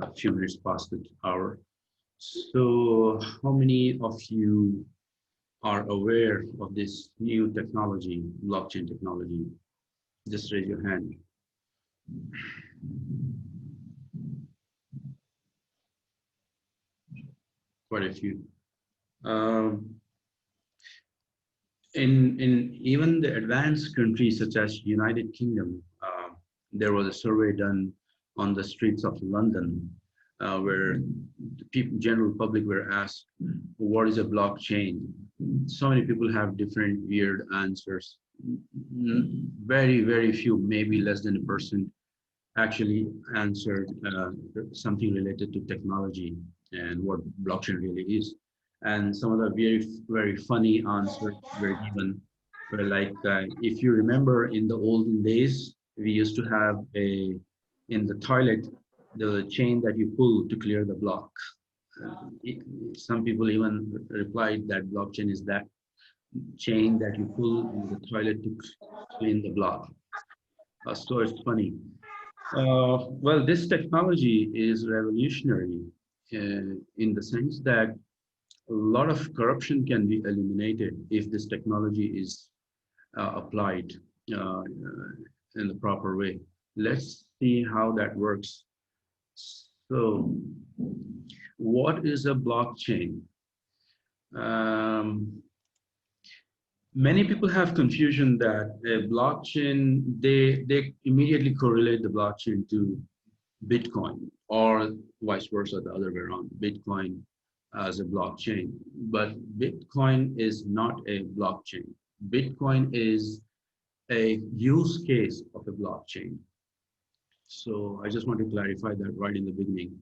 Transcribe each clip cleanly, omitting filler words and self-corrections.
a few minutes past the hour. So how many of you are aware of this new technology, blockchain technology? Just raise your hand. Quite a few. Um, in even the advanced countries such as United Kingdom, there was a survey done on the streets of London where the people, general public were asked, what is a blockchain? So many people have different weird answers. Very, very few, maybe less than 1% actually answered something related to technology and what blockchain really is. And some of the very, very funny answers were given were like, if you remember in the olden days, we used to have in the toilet, the chain that you pull to clear the block. Some people even replied that blockchain is that chain that you pull in the toilet to clean the block. So it's funny. Well, this technology is revolutionary in the sense that a lot of corruption can be eliminated if this technology is applied in the proper way. Let's see how that works. So, what is a blockchain? Many people have confusion that a blockchain, they immediately correlate the blockchain to Bitcoin or vice versa, the other way around, Bitcoin as a blockchain. But Bitcoin is not a blockchain. Bitcoin is a use case of a blockchain. So I just want to clarify that right in the beginning,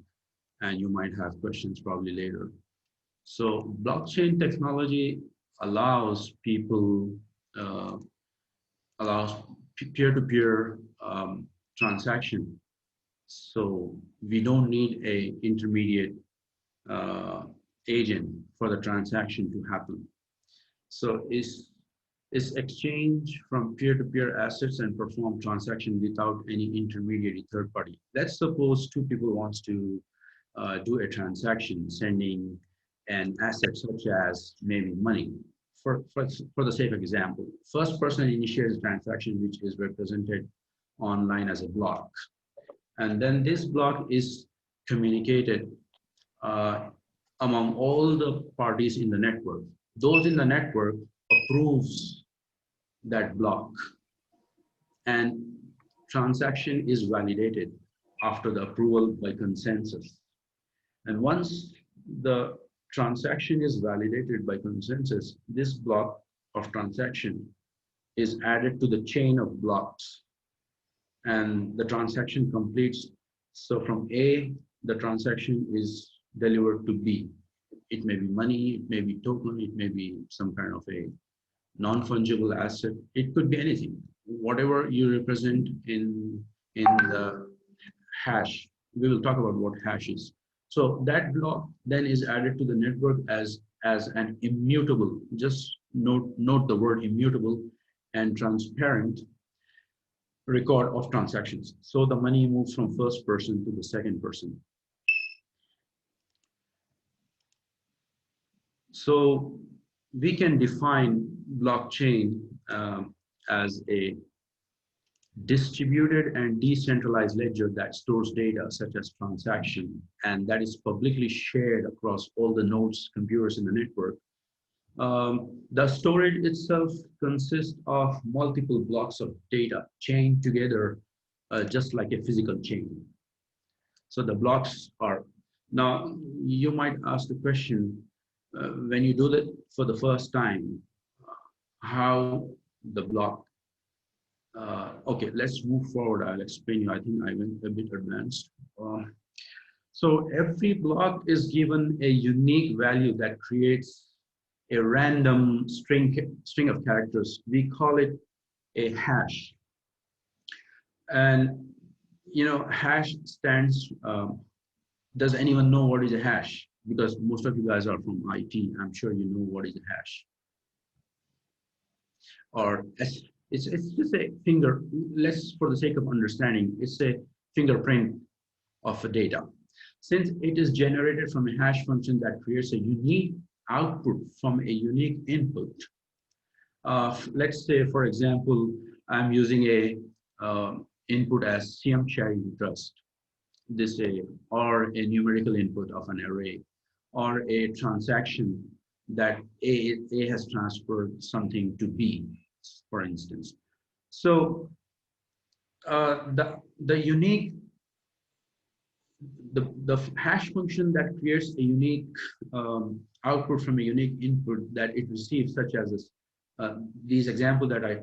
and you might have questions probably later. So blockchain technology allows people, allows peer-to-peer transaction. So we don't need a intermediate agent for the transaction to happen. So is exchange from peer-to-peer assets and perform transaction without any intermediary third party. Let's suppose two people wants to do a transaction, sending an asset such as maybe money. For the sake of example, first person initiates a transaction which is represented online as a block. And then this block is communicated among all the parties in the network. Those in the network approves that block, and transaction is validated after the approval by consensus. And once the transaction is validated by consensus, this block of transaction is added to the chain of blocks, and the transaction completes. So from A, the transaction is delivered to B. It may be money, it may be token, it may be some kind of a non-fungible asset. It could be anything. Whatever you represent in the hash, we will talk about what hash is. So that block then is added to the network as an immutable. Just note the word immutable and transparent record of transactions. So the money moves from first person to the second person. So we can define blockchain as a distributed and decentralized ledger that stores data such as transaction, and that is publicly shared across all the nodes, computers in the network. The storage itself consists of multiple blocks of data chained together just like a physical chain. So the blocks are, now you might ask the question, when you do that for the first time, how the block, okay, let's move forward. I'll explain you. I think I went a bit advanced. So every block is given a unique value that creates a random string of characters. We call it a hash. And you know, hash stands, does anyone know what is a hash? Because most of you guys are from IT, I'm sure you know what is a hash. Or it's just a finger, let's, for the sake of understanding, it's a fingerprint of a data. Since it is generated from a hash function that creates a unique output from a unique input. Let's say, for example, I'm using a input as CM sharing trust, this a or a numerical input of an array, or a transaction that A has transferred something to B, for instance. So the unique the hash function that creates a unique output from a unique input that it receives, such as this, these examples that I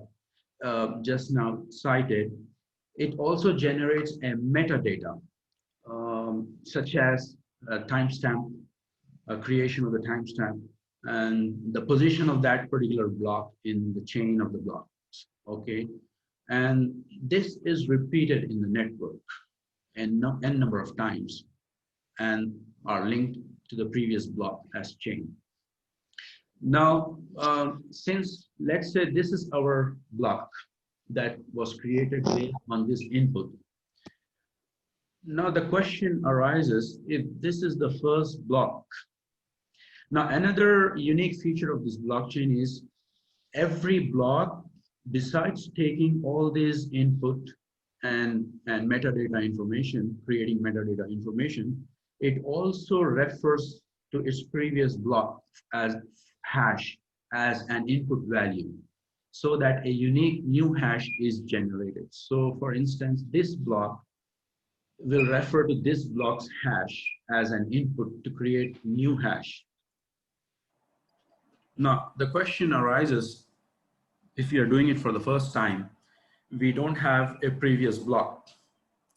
just now cited, it also generates a metadata, such as a timestamp, a creation of the timestamp, and the position of that particular block in the chain of the blocks. Okay, and this is repeated in the network n number of times and are linked to the previous block as chain. Now, since let's say this is our block that was created based on this input. Now the question arises, if this is the first block. Now another unique feature of this blockchain is every block, besides taking all these input and metadata information, creating metadata information, it also refers to its previous block as hash, as an input value, so that a unique new hash is generated. So for instance, this block will refer to this block's hash as an input to create new hash. Now, the question arises, if you're doing it for the first time, we don't have a previous block.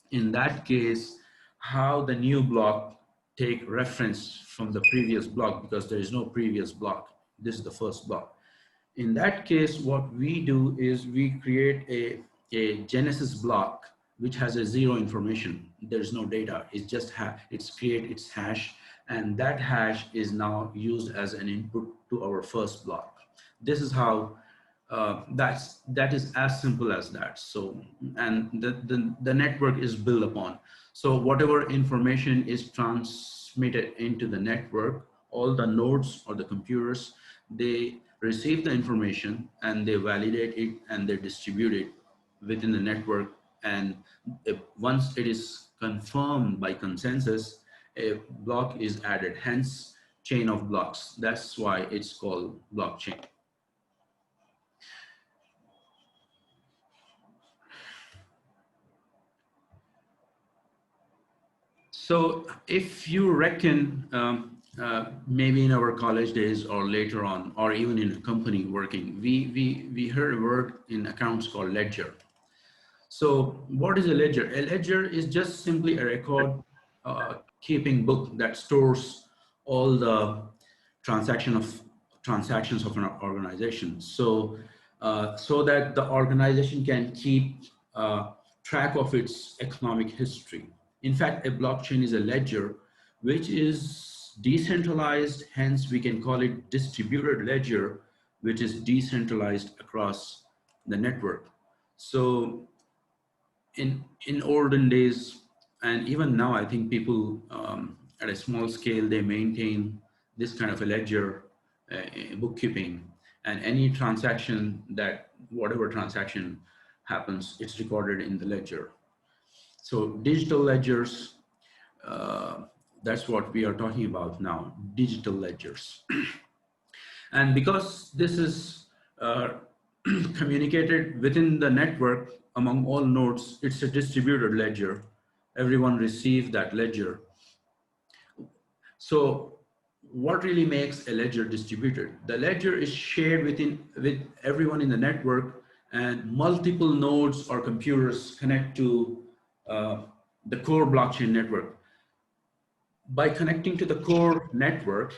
In that case, how the new block take reference from the previous block, because there is no previous block. This is the first block. In that case, what we do is we create a genesis block which has a zero information. There's no data. It's just it's create its hash, and that hash is now used as an input to our first block. This is how that is as simple as that. So, and the network is built upon. So whatever information is transmitted into the network, all the nodes or the computers, they receive the information and they validate it and they distribute it within the network. And once it is confirmed by consensus, a block is added, hence chain of blocks. That's why it's called blockchain. So if you reckon, maybe in our college days or later on, or even in a company working, we heard a word in accounts called ledger. So what is a ledger? A ledger is just simply a record keeping book that stores all the transactions of an organization. So so that the organization can keep track of its economic history. In fact, a blockchain is a ledger which is decentralized, hence we can call it distributed ledger, which is decentralized across the network. So in olden days, and even now, I think people at a small scale, they maintain this kind of a ledger, bookkeeping, and any transaction that, whatever transaction happens, it's recorded in the ledger. So digital ledgers, that's what we are talking about now, digital ledgers. And because this is communicated within the network among all nodes, it's a distributed ledger. Everyone receives that ledger. So what really makes a ledger distributed? The ledger is shared with everyone in the network, and multiple nodes or computers connect to the core blockchain network. By connecting to the core network,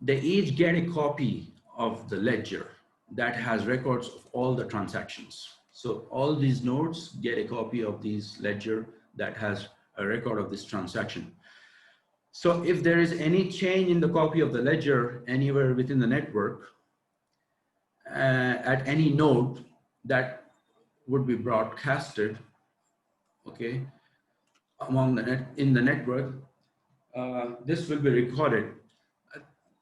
they each get a copy of the ledger that has records of all the transactions. So all these nodes get a copy of this ledger that has a record of this transaction. So if there is any change in the copy of the ledger anywhere within the network, at any node, that would be broadcasted okay, among the in the network, this will be recorded.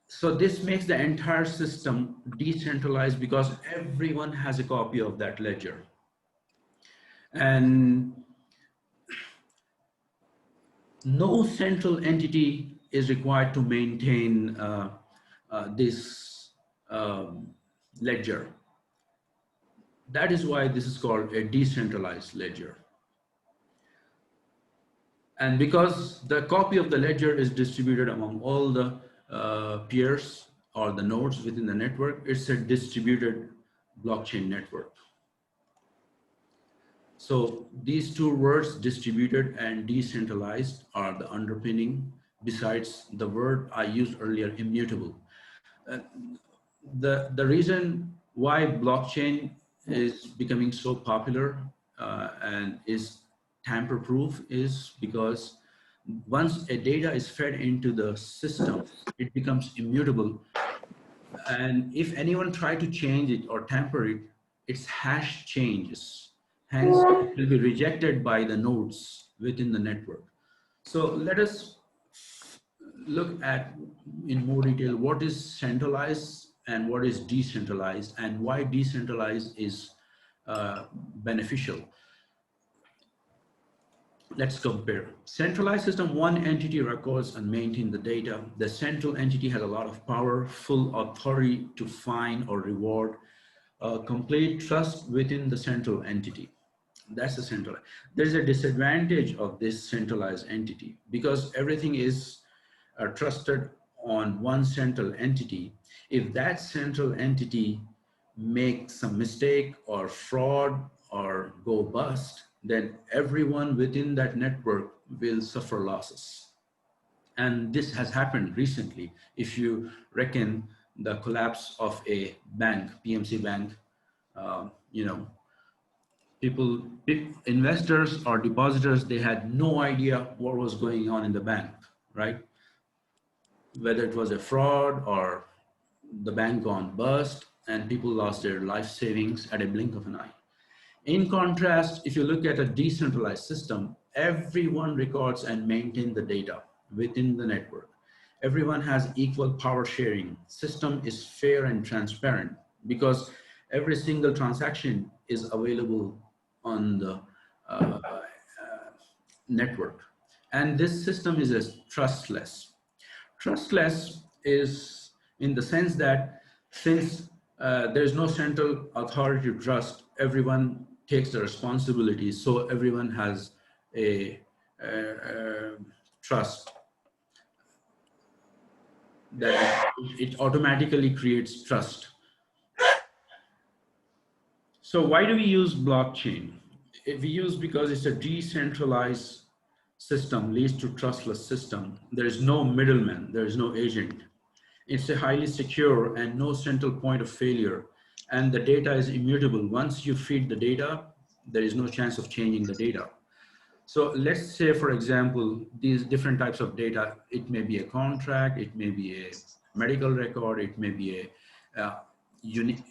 So this makes the entire system decentralized because everyone has a copy of that ledger. And no central entity is required to maintain this um, ledger. That is why this is called a decentralized ledger. And because the copy of the ledger is distributed among all the peers or the nodes within the network, it's a distributed blockchain network. So these two words, distributed and decentralized, are the underpinning, besides the word I used earlier, immutable. Uh, the reason why blockchain is becoming so popular and is tamper proof is because once a data is fed into the system, it becomes immutable. And if anyone try to change it or tamper it, its hash changes. Hence, it will be rejected by the nodes within the network. So let us look at in more detail what is centralized and what is decentralized and why decentralized is beneficial. Let's compare. Centralized system, one entity records and maintains the data. The central entity has a lot of power, full authority to fine or reward, complete trust within the central entity. That's the centralized. There's a disadvantage of this centralized entity because everything is trusted on one central entity. If that central entity makes some mistake or fraud or go bust, then everyone within that network will suffer losses. And this has happened recently. If you reckon the collapse of a bank, PMC bank, you know, people, investors or depositors, they had no idea what was going on in the bank, right? Whether it was a fraud or the bank gone bust and people lost their life savings at a blink of an eye. In contrast, if you look at a decentralized system, everyone records and maintains the data within the network. Everyone has equal power sharing. System is fair and transparent because every single transaction is available on the network. And this system is a trustless. Trustless is in the sense that since there's no central authority to trust, everyone takes the responsibility. So everyone has a trust that it automatically creates trust. So why do we use blockchain? We use because it's a decentralized system leads to trustless system. There is no middleman, there is no agent. It's a highly secure and no central point of failure. And the data is immutable. Once you feed the data, there is no chance of changing the data. So let's say, for example, these different types of data, it may be a contract, it may be a medical record, it may be a unique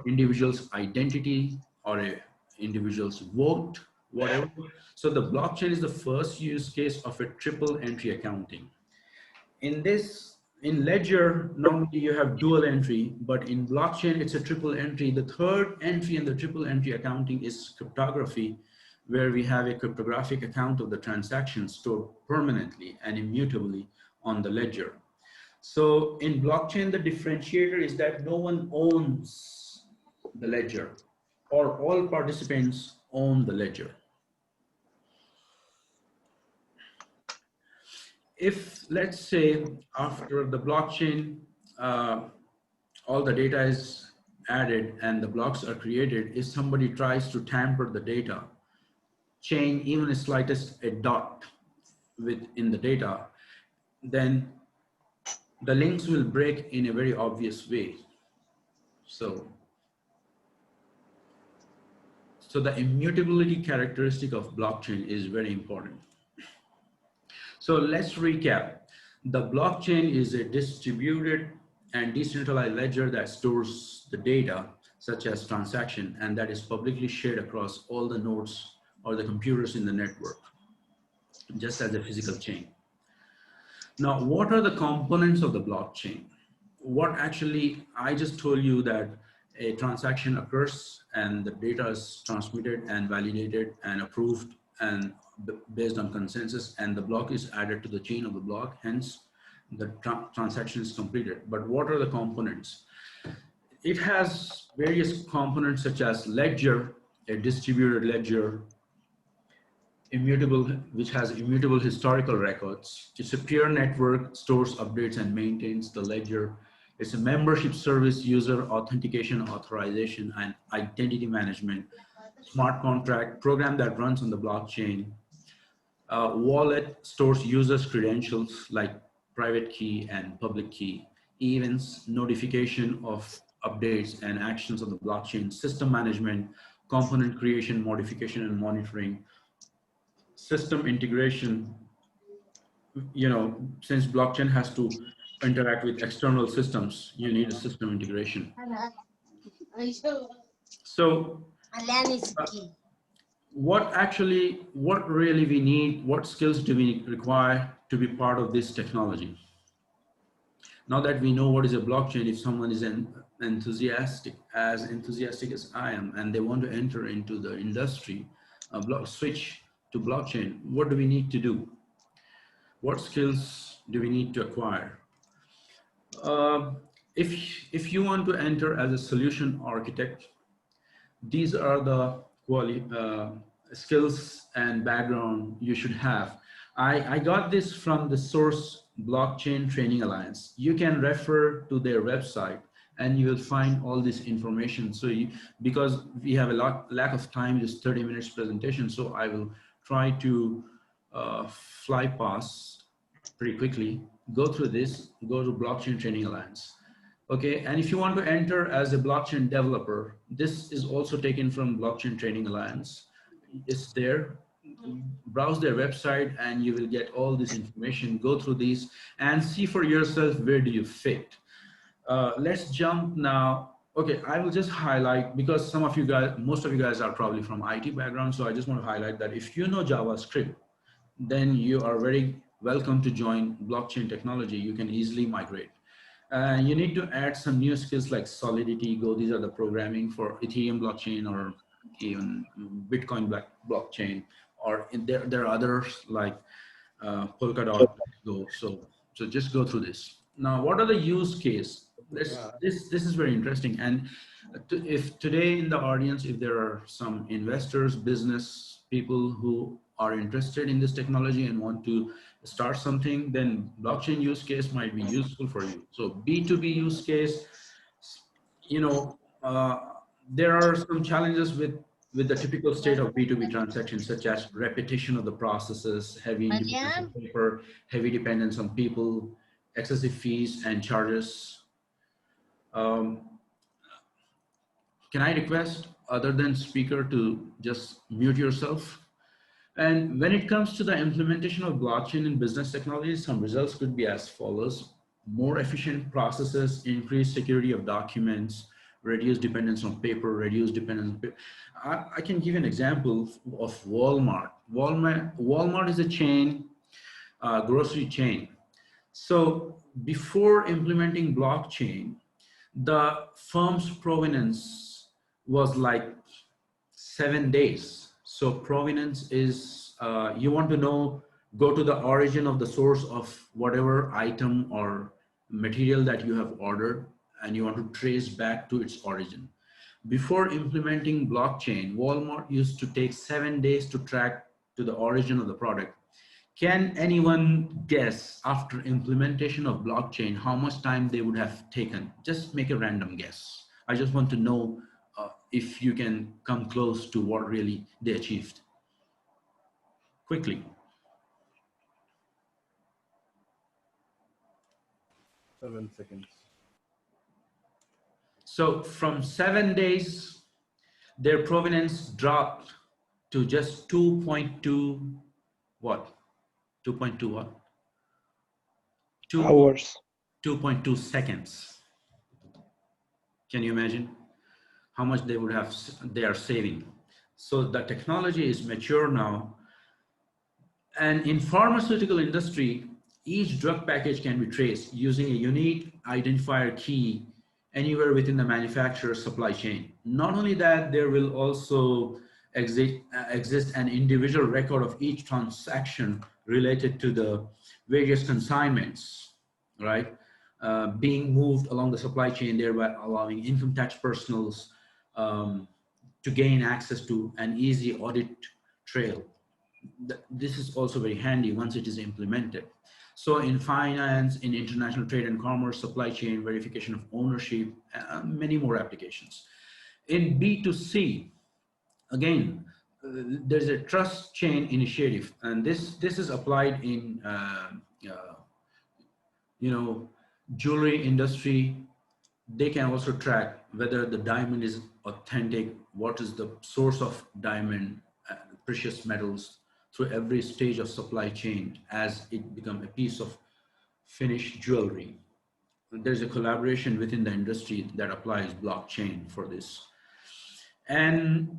individual's identity or a individual's vote, whatever. So the blockchain is the first use case of a triple entry accounting. In ledger, normally you have dual entry, but in blockchain, it's a triple entry. The third entry in the triple entry accounting is cryptography, where we have a cryptographic account of the transaction stored permanently and immutably on the ledger. So in blockchain, the differentiator is that no one owns the ledger, or all participants own the ledger. If, let's say, after the blockchain, all the data is added and the blocks are created, if somebody tries to tamper the data, change even the slightest a dot within the data, then the links will break in a very obvious way. So the immutability characteristic of blockchain is very important. So let's recap. The blockchain is a distributed and decentralized ledger that stores the data, such as transaction, and that is publicly shared across all the nodes or the computers in the network, just as a physical chain. Now, what are the components of the blockchain? What actually, I just told you that a transaction occurs and the data is transmitted and validated and approved and based on consensus, and the block is added to the chain of the block, hence the transaction is completed. But what are the components? It has various components such as ledger, a distributed ledger, immutable, which has immutable historical records. It's a peer network, stores, updates, and maintains the ledger. It's a membership service, user authentication, authorization, and identity management. Smart contract, program that runs on the blockchain. Wallet stores users' credentials like private key and public key. Events, notification of updates and actions on the blockchain. System management, component creation, modification, and monitoring. System integration, since blockchain has to interact with external systems, you need a system integration. So what really we need, what skills do we require to be part of this technology? Now that we know what is a blockchain, if someone is enthusiastic as I am, and they want to enter into the industry, switch to blockchain, what do we need to do? What skills do we need to acquire? If you want to enter as a solution architect, these are the skills and background you should have. I got this from the source Blockchain Training Alliance. You can refer to their website and you will find all this information. So because we have a lack of time, just 30 minutes presentation, so I will try to fly past pretty quickly, go through this, go to Blockchain Training Alliance. Okay, and if you want to enter as a blockchain developer, this is also taken from Blockchain Training Alliance. It's there. Browse their website and you will get all this information. Go through these and see for yourself where do you fit. Let's jump now. Okay, I will just highlight, because some of you guys, most of you guys are probably from IT background, so I just want to highlight that if you know JavaScript, then you are very welcome to join blockchain technology. You can easily migrate. You need to add some new skills like Solidity, Go. These are the programming for Ethereum blockchain or even Bitcoin blockchain, or there are others like Polkadot, Go. So just go through this. Now, what are the use case? This is very interesting. And if today in the audience, if there are some investors, business people who are interested in this technology and want to start something, then blockchain use case might be useful for you. So B2B use case, there are some challenges with the typical state of B2B transactions, such as repetition of the processes, heavy dependence on paper, heavy dependence on people, excessive fees and charges. Can I request other than speaker to just mute yourself? And when it comes to the implementation of blockchain in business technologies, some results could be as follows: more efficient processes, increased security of documents, reduce dependence on paper, reduce dependence on paper. I can give an example of Walmart. Walmart is a chain, grocery chain. So before implementing blockchain, the firm's provenance was like 7 days. So provenance is, you want to know, go to the origin of the source of whatever item or material that you have ordered, and you want to trace back to its origin. Before implementing blockchain, Walmart used to take 7 days to track to the origin of the product. Can anyone guess, after implementation of blockchain, how much time they would have taken? Just make a random guess. I just want to know if you can come close to what really they achieved. Quickly. 7 seconds. So from 7 days, their provenance dropped to just 2.2 what? 2.2 what? Hours. 2.2 seconds. Can you imagine how much they are saving? So the technology is mature now. And in pharmaceutical industry, each drug package can be traced using a unique identifier key anywhere within the manufacturer's supply chain. Not only that, there will also exist an individual record of each transaction related to the various consignments, right? Being moved along the supply chain, thereby allowing income tax personals um, to gain access to an easy audit trail. This is also very handy once it is implemented. So in finance, in international trade and commerce, supply chain, verification of ownership, many more applications. In B2C, again, there's a trust chain initiative, and this is applied in uh, you know, jewelry industry. They can also track whether the diamond is authentic, what is the source of diamond, precious metals through every stage of supply chain as it become a piece of finished jewelry. There's a collaboration within the industry that applies blockchain for this. And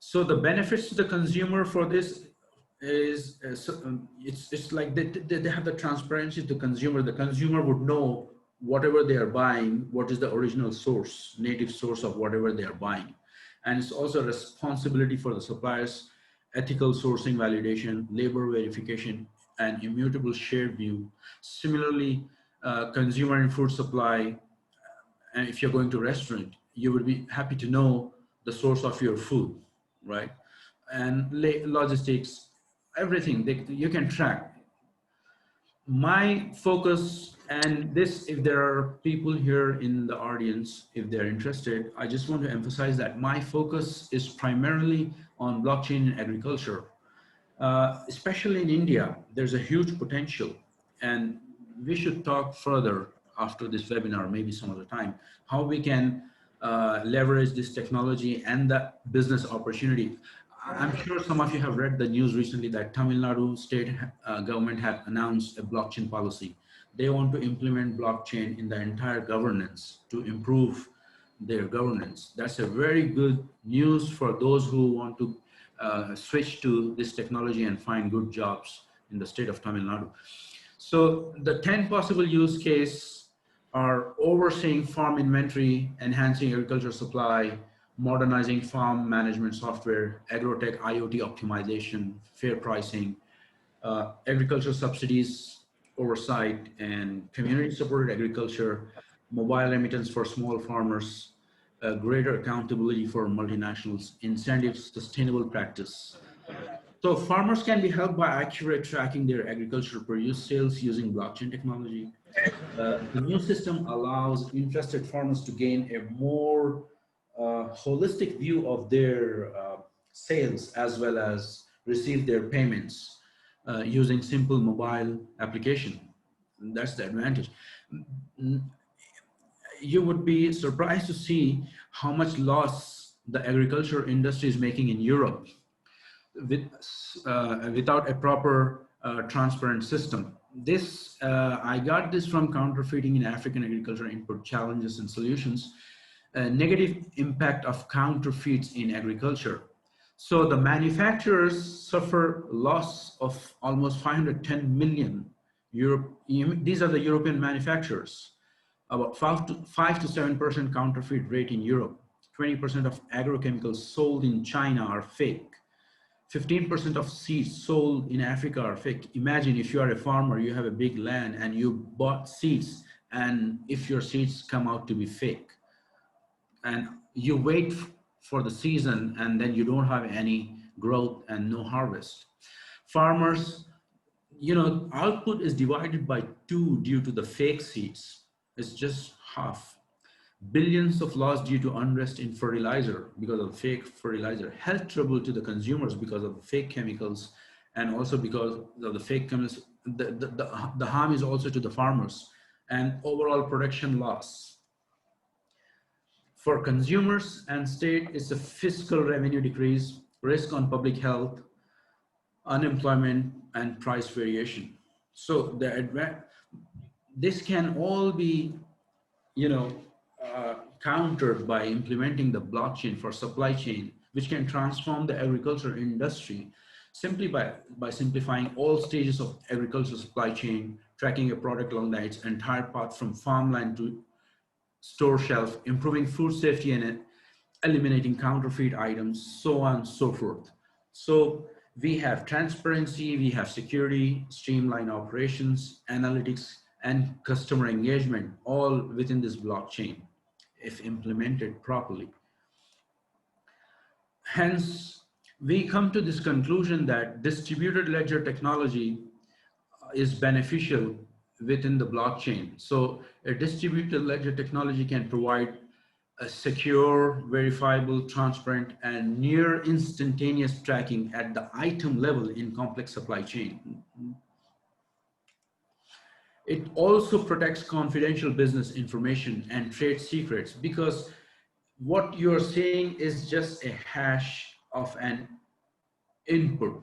so the benefits to the consumer for this is it's like they have the transparency to consumer. The consumer would know whatever they are buying, what is the original source, native source of whatever they are buying. And it's also a responsibility for the suppliers, ethical sourcing validation, labor verification, and immutable shared view. Similarly, consumer and food supply, and if you're going to a restaurant, you would be happy to know the source of your food, right? And logistics, everything you can track. My focus, and this, if there are people here in the audience, if they're interested, I just want to emphasize that my focus is primarily on blockchain in agriculture. Especially in India, there's a huge potential, and we should talk further after this webinar, maybe some other time, how we can leverage this technology and the business opportunity. I'm sure some of you have read the news recently that Tamil Nadu state government had announced a blockchain policy. They want to implement blockchain in the entire governance to improve their governance. That's a very good news for those who want to switch to this technology and find good jobs in the state of Tamil Nadu. So the 10 possible use cases are overseeing farm inventory, enhancing agriculture supply, modernizing farm management software, agrotech IoT optimization, fair pricing, agricultural subsidies, oversight, and community supported agriculture, mobile remittance for small farmers, greater accountability for multinationals, incentives, sustainable practice. So farmers can be helped by accurate tracking their agricultural produce sales using blockchain technology. The new system allows interested farmers to gain a more holistic view of their sales as well as receive their payments using simple mobile application. That's the advantage. You would be surprised to see how much loss the agriculture industry is making in Europe without a proper transparent system. This, I got this from Counterfeiting in African Agriculture Input Challenges and Solutions, negative impact of counterfeits in agriculture. So the manufacturers suffer loss of almost 510 million. These are the European manufacturers. About 5 to 7% counterfeit rate in Europe. 20% of agrochemicals sold in China are fake. 15% of seeds sold in Africa are fake. Imagine if you are a farmer, you have a big land and you bought seeds, and if your seeds come out to be fake, and you wait for the season and then you don't have any growth and no harvest. Farmers, output is divided by 2 due to the fake seeds. It's just half. Billions of loss due to unrest in fertilizer because of fake fertilizer. Health trouble to the consumers because of the fake chemicals, and also because of the fake chemicals. The harm is also to the farmers, and overall production loss. For consumers and state, it's a fiscal revenue decrease, risk on public health, unemployment, and price variation. So this can all be, countered by implementing the blockchain for supply chain, which can transform the agriculture industry simply by simplifying all stages of agriculture supply chain, tracking a product along its entire path from farmland to store shelf, improving food safety and eliminating counterfeit items, so on and so forth. So we have transparency, we have security, streamline operations, analytics, and customer engagement all within this blockchain if implemented properly. Hence, we come to this conclusion that distributed ledger technology is beneficial within the blockchain. So a distributed ledger technology can provide a secure, verifiable, transparent, and near instantaneous tracking at the item level in complex supply chain. It also protects confidential business information and trade secrets, because what you're saying is just a hash of an input.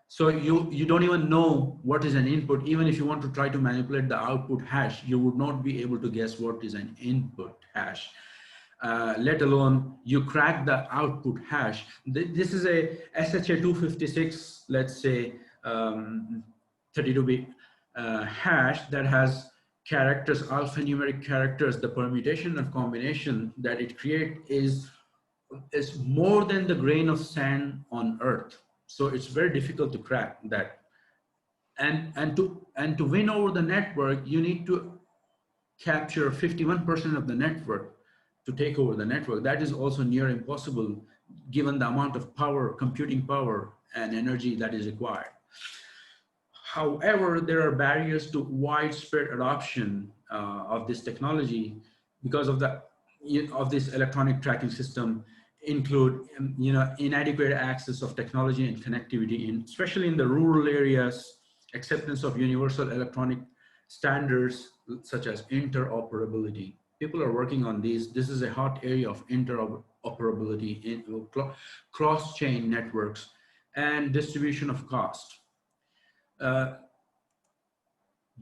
So you don't even know what is an input. Even if you want to try to manipulate the output hash, you would not be able to guess what is an input hash. Let alone you crack the output hash. This is a SHA-256, let's say 32-bit hash that has characters, alphanumeric characters. The permutation and combination that it creates is more than the grain of sand on earth. So it's very difficult to crack that. And to win over the network, you need to capture 51% of the network to take over the network. That is also near impossible given the amount of power, computing power and energy that is required. However, there are barriers to widespread adoption of this technology because of this electronic tracking system include inadequate access of technology and connectivity, especially in the rural areas, acceptance of universal electronic standards such as interoperability. People are working on these. This is a hot area of interoperability in cross-chain networks and distribution of cost.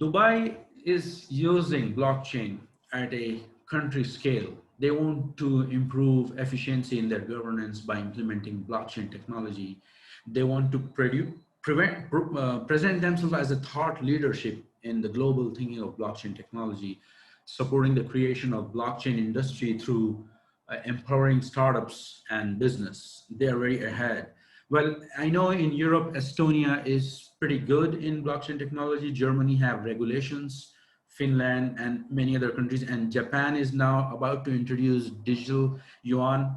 Dubai is using blockchain at a country scale. They want to improve efficiency in their governance by implementing blockchain technology. They want to present themselves as a thought leadership in the global thinking of blockchain technology, supporting the creation of blockchain industry through empowering startups and business. They are very ahead. Well, I know in Europe, Estonia is pretty good in blockchain technology. Germany have regulations, Finland and many other countries, and Japan is now about to introduce digital yuan.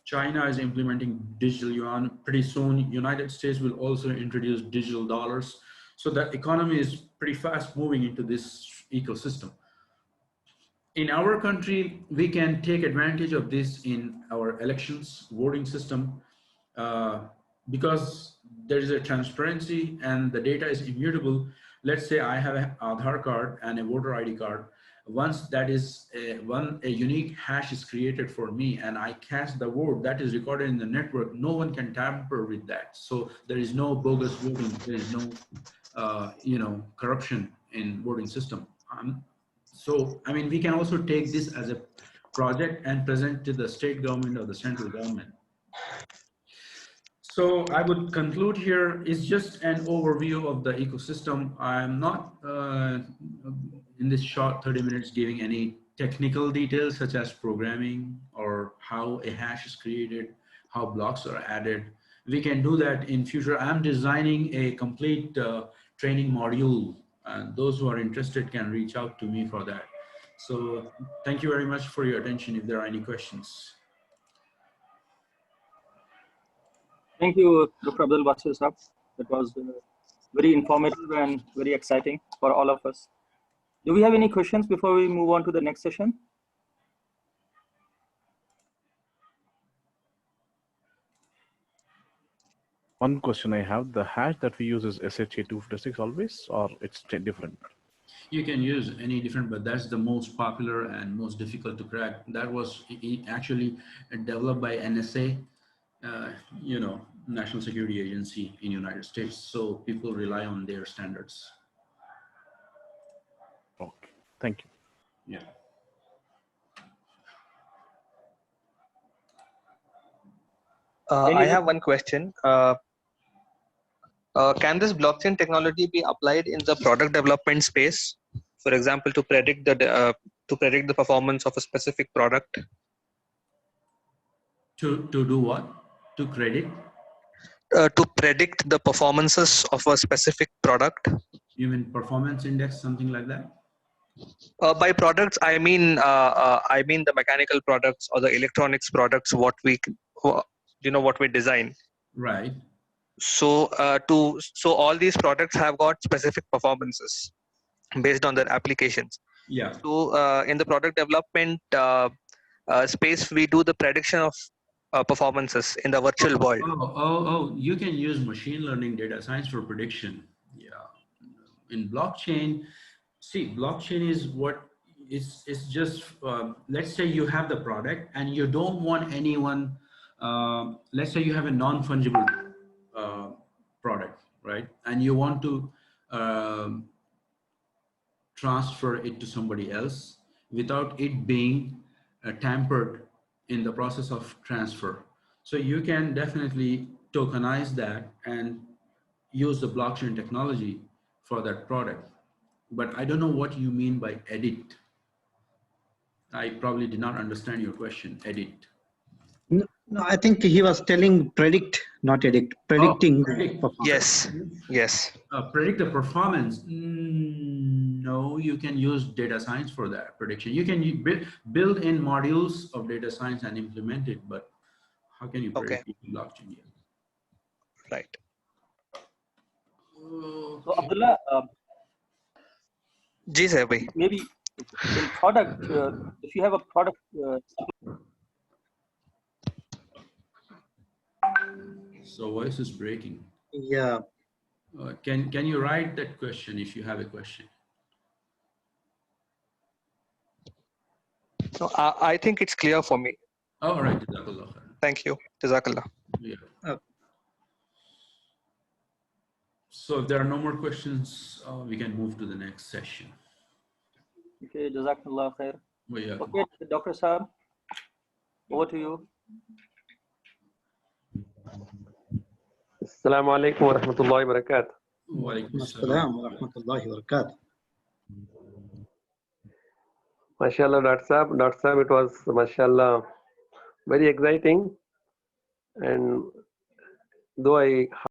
China is implementing digital yuan. Pretty soon, United States will also introduce digital dollars. So the economy is pretty fast moving into this ecosystem. In our country, we can take advantage of this in our elections voting system because there is a transparency and the data is immutable. Let's say I have an Aadhaar card and a voter ID card. Once that is a unique hash is created for me and I cast the vote, that is recorded in the network. No one can tamper with that. So there is no bogus voting. There is no corruption in voting system. So I mean, we can also take this as a project and present to the state government or the central government. So I would conclude here is just an overview of the ecosystem. I'm not in this short 30 minutes giving any technical details such as programming or how a hash is created, how blocks are added. We can do that in future. I'm designing a complete training module, and those who are interested can reach out to me for that. So thank you very much for your attention. If there are any questions. Thank you, Dr. Abdul Wasey sir. That was very informative and very exciting for all of us. Do we have any questions before we move on to the next session? One question I have, the hash that we use is SHA-256 always, or it's different? You can use any different, but that's the most popular and most difficult to crack. That was actually developed by NSA, National Security Agency in United States. So people rely on their standards. Okay, thank you. Yeah. Any I have one question. Can this blockchain technology be applied in the product development space? For example, to predict the performance of a specific product. To do what? To credit? To predict the performances of a specific product. You mean performance index, something like that? By products, I mean the mechanical products or the electronics products. What we design. Right. So all these products have got specific performances based on their applications. Yeah. So in the product development space, we do the prediction of performances in the virtual world. Oh, you can use machine learning data science for prediction. Yeah. In blockchain, see, blockchain is what it's just, let's say you have the product and you don't want anyone, let's say you have a non-fungible product, right? And you want to transfer it to somebody else without it being tampered in the process of transfer. So you can definitely tokenize that and use the blockchain technology for that product. But I don't know what you mean by edit. I probably did not understand your question, edit. No, I think he was telling predict, not edit. Predicting. Oh, predict. Yes. Predict the performance. No, you can use data science for that prediction. You can build in modules of data science and implement it, but how can you predict it in blockchain? Yeah. Right. So Abdullah, Ji sir, bhai. maybe in product, if you have a product, So voice is breaking. Yeah. Can you write that question if you have a question? No, I think it's clear for me. Oh, all right. Jazakallah khair. Thank you. Jazakallah. Yeah. So if there are no more questions, we can move to the next session. okay, Jazakallah khair. Well, yeah. Okay, Dr. Saab, over to you. Assalamu alaikum wa rahmatullahi wa barakatuh. Wa alaikum Assalam wa rahmatullahi wa barakatuh. MashaAllah, Dr. Saab, it was, MashaAllah, very exciting. And though I